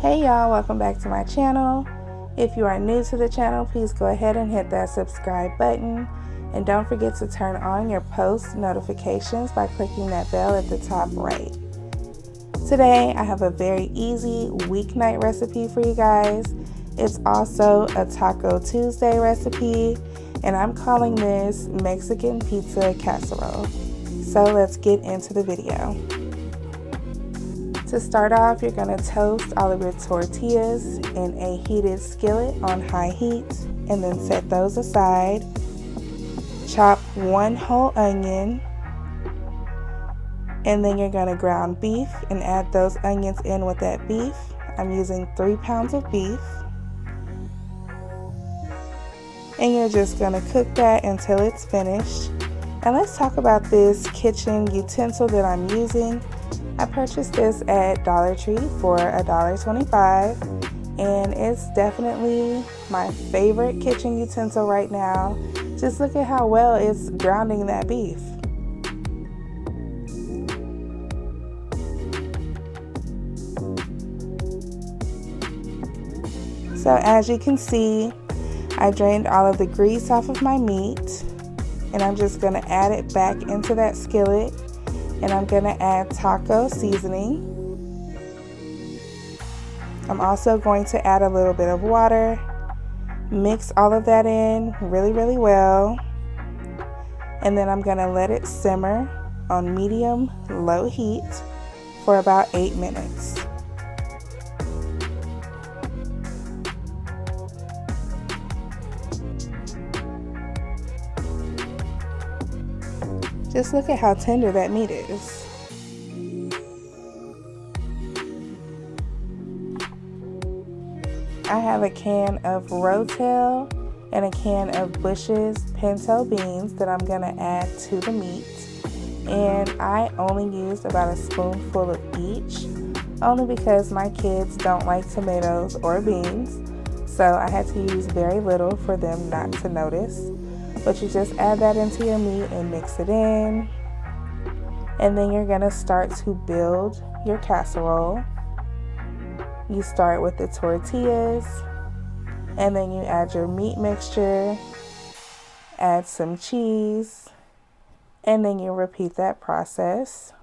Hey y'all, welcome back to my channel. If you are new to the channel, please go ahead and hit that subscribe button. And don't forget to turn on your post notifications by clicking that bell at the top right. Today, I have a very easy weeknight recipe for you guys. It's also a Taco Tuesday recipe, and I'm calling this Mexican pizza casserole. So let's get into the video. To start off, you're going to toast all of your tortillas in a heated skillet on high heat and then set those aside. Chop one whole onion, and then you're going to ground beef and add those onions in with that beef. I'm using 3 pounds of beef. And you're just going to cook that until it's finished. And let's talk about this kitchen utensil that I'm using. I purchased this at Dollar Tree for $1.25, and it's definitely my favorite kitchen utensil right now. Just look at how well it's grounding that beef. So as you can see, I drained all of the grease off of my meat, and I'm just going to add it back into that skillet. And I'm going to add taco seasoning. I'm also going to add a little bit of water. Mix all of that in really well. And then I'm going to let it simmer on medium-low heat for about 8 minutes. Just look at how tender that meat is. I have a can of ROTEL and a can of Bush's pinto beans that I'm going to add to the meat. And I only used about a spoonful of each, only because my kids don't like tomatoes or beans. So I had to use very little for them not to notice. But you just add that into your meat and mix it in. And then you're going to start to build your casserole. You start with the tortillas, and then you add your meat mixture, add some cheese, and then you repeat that process.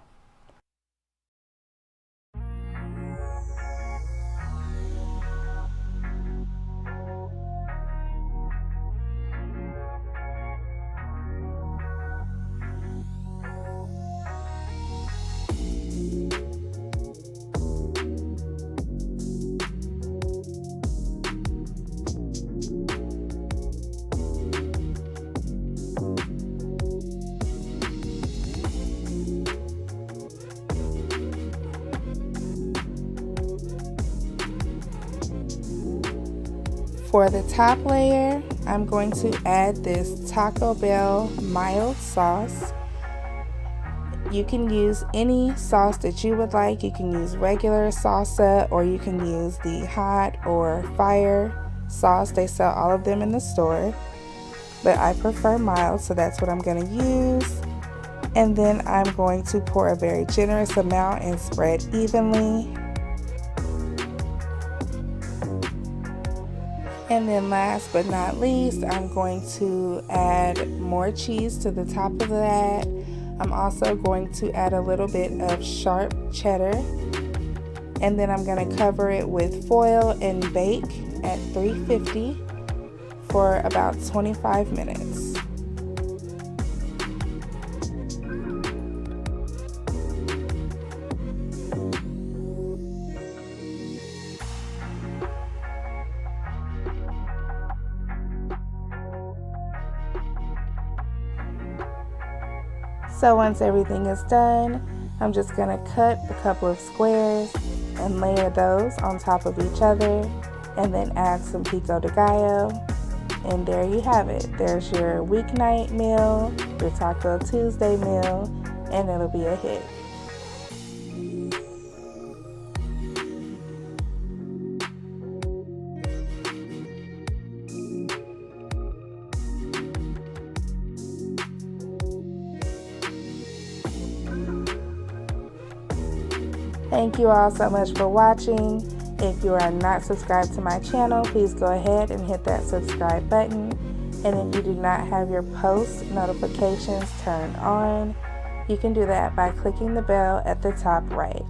For the top layer, I'm going to add this Taco Bell mild sauce. You can use any sauce that you would like. You can use regular salsa, or you can use the hot or fire sauce. They sell all of them in the store, but I prefer mild, so that's what I'm going to use. And then I'm going to pour a very generous amount and spread evenly. And then last but not least, I'm going to add more cheese to the top of that. I'm also going to add a little bit of sharp cheddar. And then I'm going to cover it with foil and bake at 350 for about 25 minutes. So once everything is done, I'm just going to cut a couple of squares and layer those on top of each other, and then add some pico de gallo. And there you have it. There's your weeknight meal, your Taco Tuesday meal, and it'll be a hit. Thank you all so much for watching. If you are not subscribed to my channel, please go ahead and hit that subscribe button. And if you do not have your post notifications turned on, you can do that by clicking the bell at the top right.